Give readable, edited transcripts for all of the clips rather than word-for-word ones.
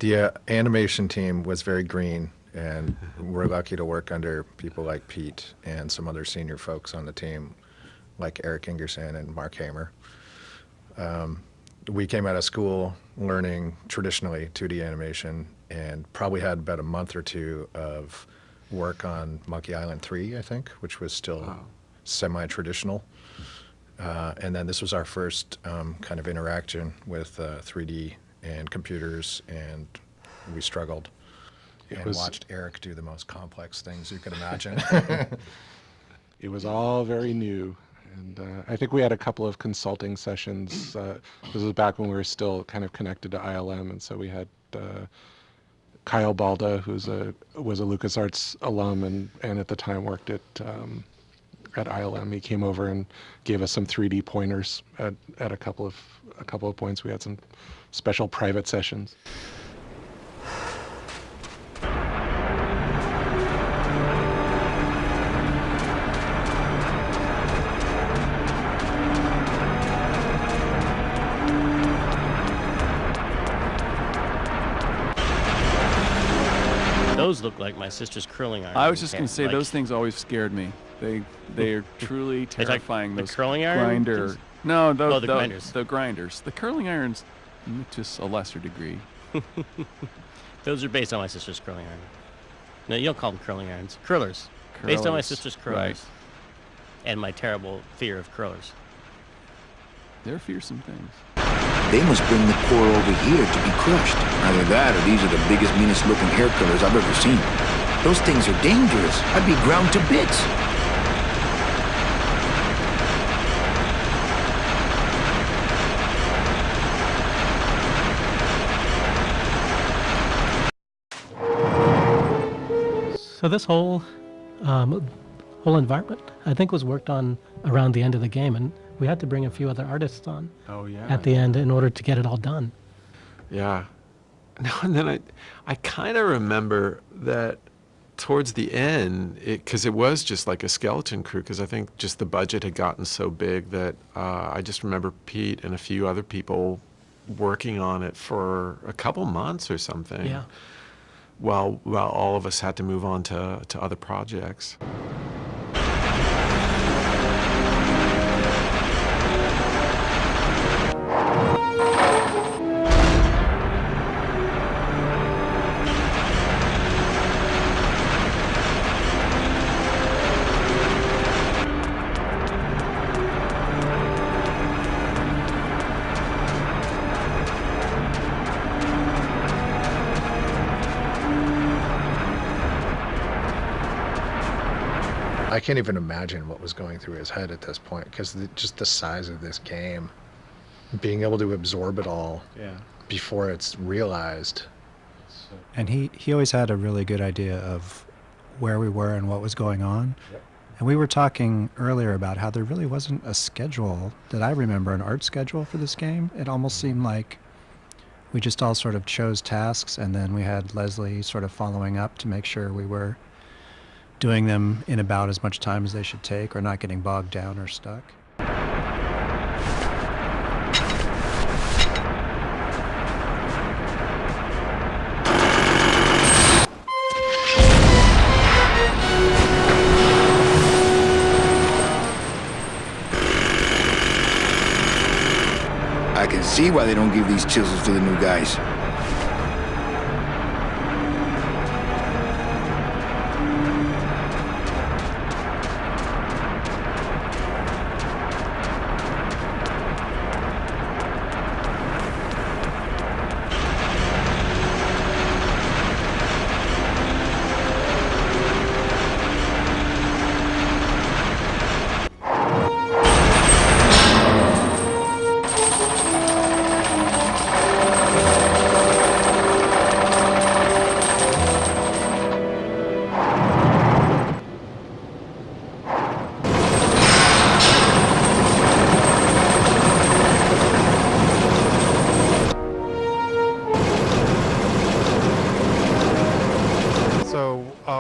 The animation team was very green, and we're lucky to work under people like Pete and some other senior folks on the team, like Eric Ingerson and Mark Hamer. We came out of school learning traditionally 2D animation and probably had about a month or two of work on Monkey Island 3, I think, which was still semi-traditional. And then this was our first kind of interaction with 3D and computers, and we struggled and watched Eric do the most complex things you could imagine. It was all very new. And I think we had a couple of consulting sessions. This was back when we were still kind of connected to ILM, and so we had Kyle Balda, who was a LucasArts alum and at the time worked at ILM. He came over and gave us some 3D pointers at a couple of points. We had some special private sessions. Those look like my sister's curling irons. I was just going to say, those things always scared me. They are truly terrifying. The those curling iron? grinder. No, the grinders. The grinders. The curling irons, to a lesser degree. Those are based on my sister's curling iron. No, you don't call them curling irons. Curlers. Based on my sister's curlers. Right. And my terrible fear of curlers. They're fearsome things. They must bring the core over here to be crushed. Either that or these are the biggest, meanest looking hair colors I've ever seen. Those things are dangerous. I'd be ground to bits. So this whole environment, I think, was worked on around the end of the game, and we had to bring a few other artists on at the end in order to get it all done. Yeah. No, and then I kind of remember that towards the end, because it was just like a skeleton crew, because I think just the budget had gotten so big that I just remember Pete and a few other people working on it for a couple months or something. Yeah. While all of us had to move on to other projects. I can't even imagine what was going through his head at this point, because just the size of this game, being able to absorb it all before it's realized. And he always had a really good idea of where we were and what was going on. Yep. And we were talking earlier about how there really wasn't a schedule that I remember, an art schedule for this game. It almost seemed like we just all sort of chose tasks, and then we had Leslie sort of following up to make sure we were doing them in about as much time as they should take, or not getting bogged down or stuck. I can see why they don't give these chisels to the new guys.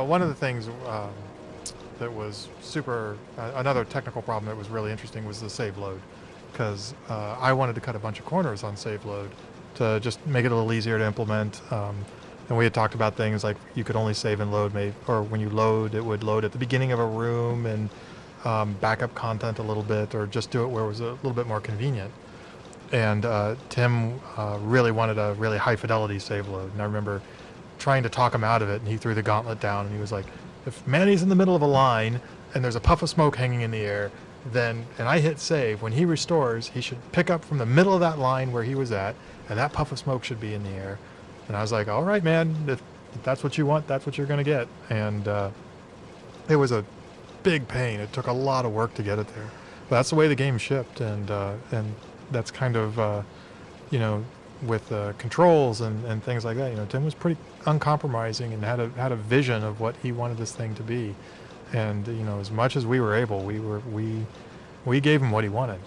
One of the things that was another technical problem that was really interesting was the save load, because I wanted to cut a bunch of corners on save load, to just make it a little easier to implement. And we had talked about things like you could only save and load, or when you load, it would load at the beginning of a room and back up content a little bit, or just do it where it was a little bit more convenient. And Tim really wanted a really high fidelity save load. And I remember trying to talk him out of it, and he threw the gauntlet down, and he was like, if Manny's in the middle of a line and there's a puff of smoke hanging in the air, then, and I hit save, when he restores, he should pick up from the middle of that line where he was at, and that puff of smoke should be in the air. And I was like, all right, man, if that's what you want, that's what you're going to get. And it was a big pain. It took a lot of work to get it there. But that's the way the game shipped, and that's kind of, with controls and things like that. Tim was pretty uncompromising and had a vision of what he wanted this thing to be. And as much as we were able, we gave him what he wanted.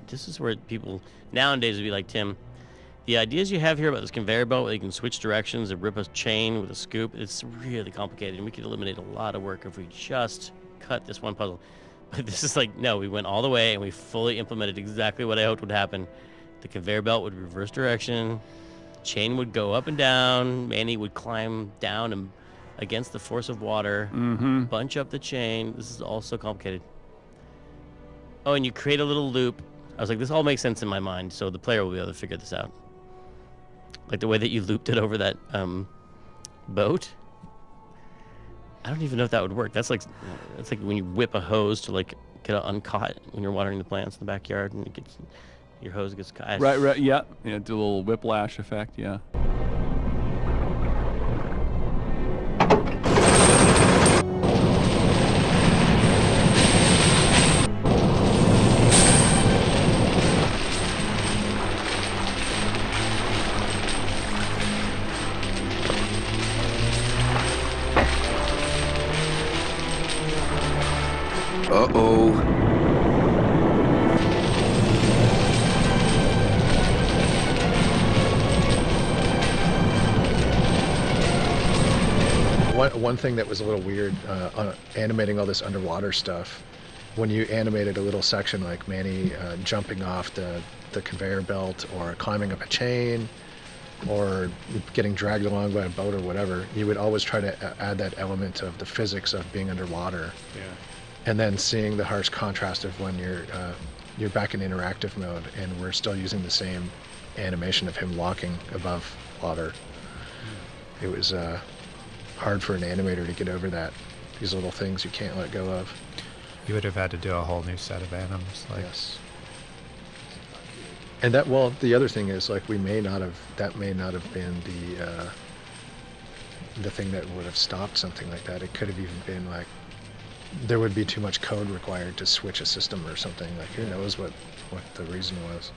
This is where people nowadays would be like, Tim, the ideas you have here about this conveyor belt where you can switch directions and rip a chain with a scoop, it's really complicated, and we could eliminate a lot of work if we just cut this one puzzle. But this is like, no, we went all the way and we fully implemented exactly what I hoped would happen. The conveyor belt would reverse direction, chain would go up and down, Manny would climb down and against the force of water, bunch up the chain. This is all so complicated. Oh, and you create a little loop. I was like, this all makes sense in my mind, so the player will be able to figure this out. Like the way that you looped it over that boat. I don't even know if that would work. That's like when you whip a hose to like get it uncaught when you're watering the plants in the backyard, and your hose gets caught. Right, yeah. Do a little whiplash effect, yeah. Uh-oh. One thing that was a little weird on animating all this underwater stuff, when you animated a little section like Manny jumping off the conveyor belt or climbing up a chain or getting dragged along by a boat or whatever, you would always try to add that element of the physics of being underwater. Yeah. And then seeing the harsh contrast of when you're back in interactive mode and we're still using the same animation of him walking above water. It was hard for an animator to get over that. These little things you can't let go of. You would have had to do a whole new set of animals. Yes. And the other thing is, like, that may not have been the thing that would have stopped something like that. It could have even been like, there would be too much code required to switch a system or something. Like, who knows what the reason was.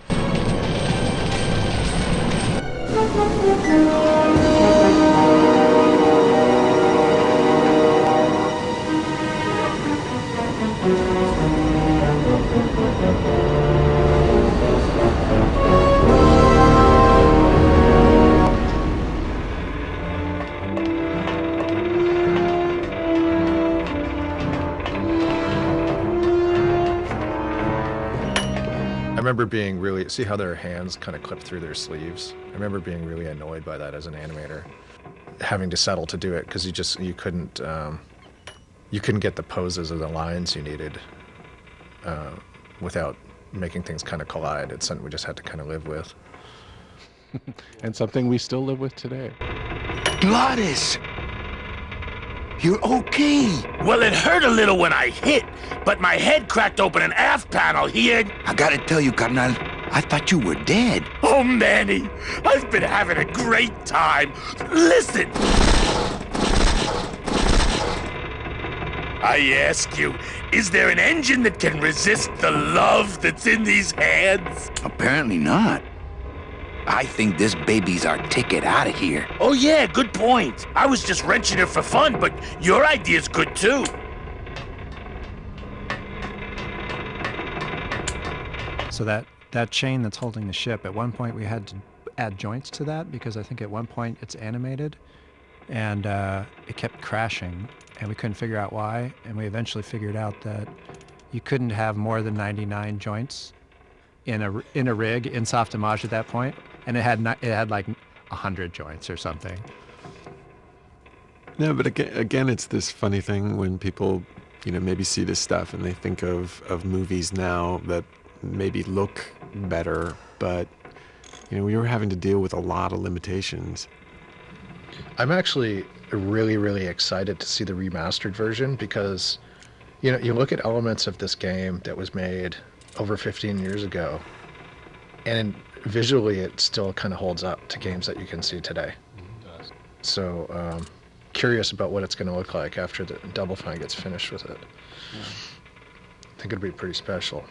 I remember being really, see how their hands kind of clip through their sleeves? I remember being really annoyed by that as an animator, having to settle to do it because you couldn't get the poses or the lines you needed without making things kind of collide. It's something we just had to kind of live with. And something we still live with today. Gladys! You're okay. Well, it hurt a little when I hit, but my head cracked open an aft panel here. I gotta tell you, carnal, I thought you were dead. Oh, Manny, I've been having a great time. Listen. I ask you, is there an engine that can resist the love that's in these hands? Apparently not. I think this baby's our ticket out of here. Oh, yeah, good point. I was just wrenching it for fun, but your idea's good, too. So that chain that's holding the ship, at one point we had to add joints to that because I think at one point it's animated and it kept crashing, and we couldn't figure out why. And we eventually figured out that you couldn't have more than 99 joints in a rig in Softimage at that point, and it had like 100 joints or something. No, but again, it's this funny thing when people, maybe see this stuff and they think of movies now that maybe look better, but we were having to deal with a lot of limitations. I'm actually really, really excited to see the remastered version because, you look at elements of this game that was made over 15 years ago, and visually it still kind of holds up to games that you can see today. It does. So, curious about what it's going to look like after the Double Fine gets finished with it. Yeah. I think it'll be pretty special.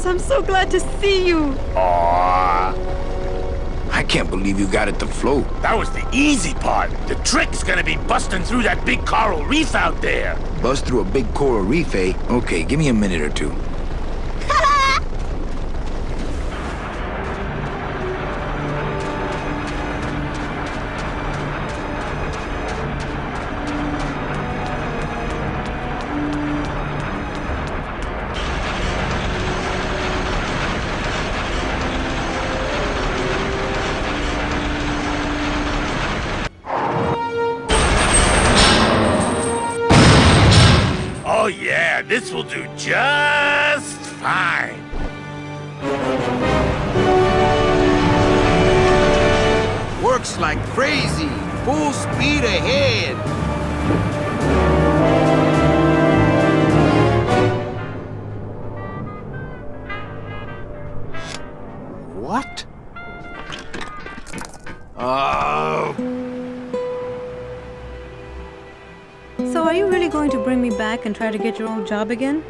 I'm so glad to see you. Aww. I can't believe you got it to float. That was the easy part. The trick's gonna be busting through that big coral reef out there. Bust through a big coral reef, eh? Okay, give me a minute or two. Oh yeah, this will do just fine. Works like crazy. Full speed ahead. What? Oh. So are you really going to bring me back and try to get your old job again?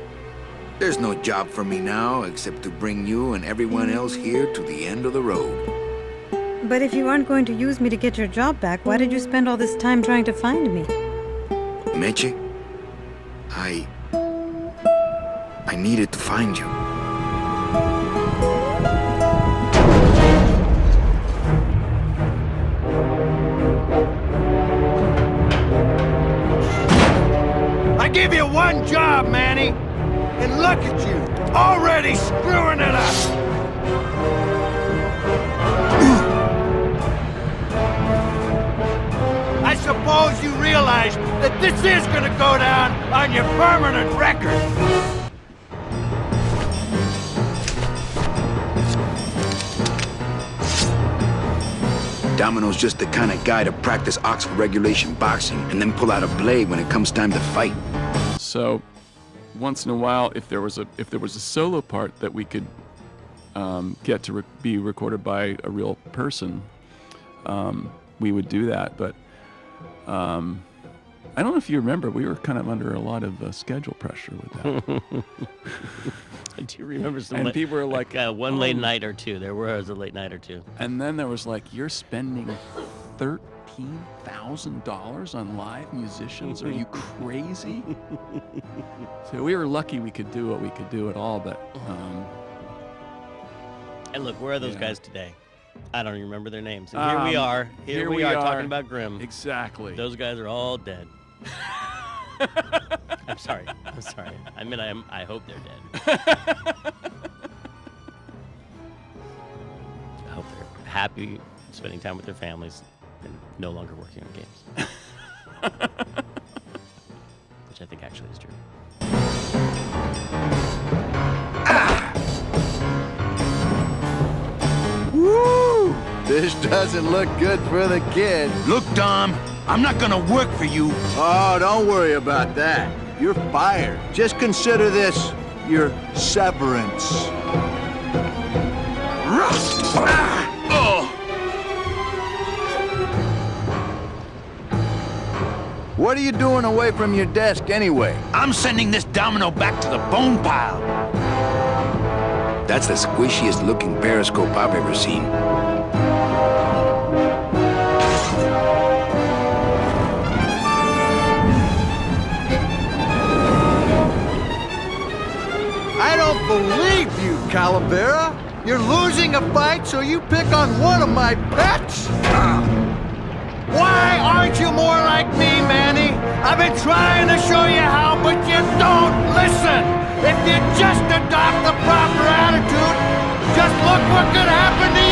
There's no job for me now except to bring you and everyone else here to the end of the road. But if you aren't going to use me to get your job back, why did you spend all this time trying to find me? Meche, I needed to find you. I give you one job, Manny, and look at you, already screwing it up. I suppose you realize that this is gonna go down on your permanent record. Domino's just the kind of guy to practice Oxford regulation boxing and then pull out a blade when it comes time to fight. So, once in a while, if there was a solo part that we could get to be recorded by a real person, we would do that. But I don't know if you remember, we were kind of under a lot of schedule pressure with that. I do remember some. And people were like, one late night or two. There was a late night or two. And then there was like, you're spending $13,000 on live musicians? Are you crazy? So we were lucky we could do what we could do at all, but. And look, where are those guys today? I don't even remember their names. And here we are talking about Grimm. Exactly. Those guys are all dead. I'm sorry. I mean, I hope they're dead. I hope they're happy spending time with their families and no longer working on games. Which I think actually is true. Woo! This doesn't look good for the kid. Look, Dom, I'm not gonna work for you. Oh, don't worry about that. You're fired. Just consider this your severance. What are you doing away from your desk anyway? I'm sending this domino back to the bone pile. That's the squishiest looking periscope I've ever seen. I don't believe you, Calavera. You're losing a fight, so you pick on one of my pets? Why aren't you more like me, Manny? I've been trying to show you how, but you don't listen. If you just adopt the proper attitude, just look what could happen to